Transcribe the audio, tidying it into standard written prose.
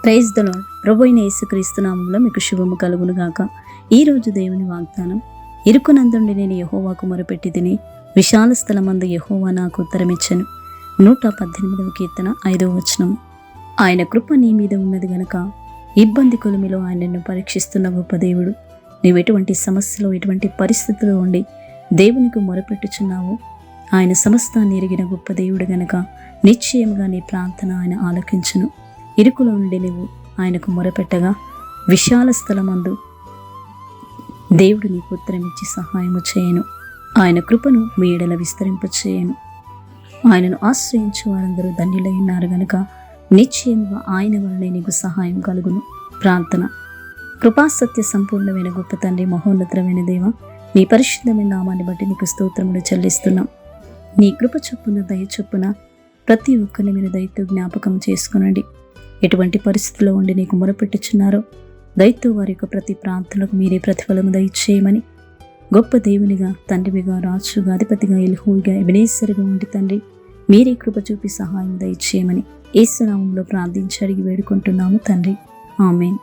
Praise the lord. ప్రభువైన యేసుక్రీస్తు నామములో మీకు శుభము కలుగును గాక. ఈ రోజు దేవుని వాగ్దానం, ఇరుకునందుండి నేను యెహోవాకు మొరపెట్టితిని, విశాల స్థలమందు యెహోవా నాకు ఉత్తరమిచ్చెను. 118వ కీర్తన 5వ వచనం. ఆయన కృప నీ మీద ఉన్నది గనక ఇబ్బంది కొలిమిలో ఆయన నిన్ను పరీక్షిస్తున్న గొప్ప దేవుడు. నీవు ఎటువంటి సమస్యలో, ఎటువంటి పరిస్థితిలో ఉండి దేవునికి మొరపెట్టుచున్నావో ఆయన సమస్తాన్ని ఎరిగిన గొప్ప దేవుడు గనక నిశ్చయముగా నీ ప్రార్థన ఆయన ఆలకించును. ఇరుకులో నుండి నువ్వు ఆయనకు మొరపెట్టగా విశాల స్థలమందు దేవుడు నీకు ఉత్తరమిచ్చి సహాయము చేయను. ఆయన కృపను మీ ఎడల విస్తరింపచేయను. ఆయనను ఆశ్రయించు వారందరూ ధన్యులై ఉన్నారు గనుక నిశ్చయముగా ఆయన వలనే నీకు సహాయం కలుగును. ప్రార్థన. కృపాసత్య సంపూర్ణమైన గొప్ప తండ్రి, మహోన్నతమైన దేవ, నీ పరిశుద్ధమైన నామాన్ని బట్టి నీకు స్తోత్రములు చెల్లిస్తున్నాం. నీ కృప చొప్పున, దయ చొప్పున ప్రతి ఒక్కరిని మీరు దయతో జ్ఞాపకం చేసుకునండి. ఎటువంటి పరిస్థితుల్లో ఉండి నీకు మొరపెట్టుచున్నారో దయతో వారి యొక్క ప్రతి ప్రార్థనలకు మీరే ప్రతిఫలము దయచేయమని, గొప్ప దేవునిగా, తండ్రిగా, రాజుగా, అధిపతిగా, ఎల్హోగా, ఎబెనేజరుగా ఉండి తండ్రి మీరే కృప చూపి సహాయం దయచేయమని యేసు నామములో ప్రార్థించి అడిగి వేడుకుంటున్నాము తండ్రి. ఆమేన్.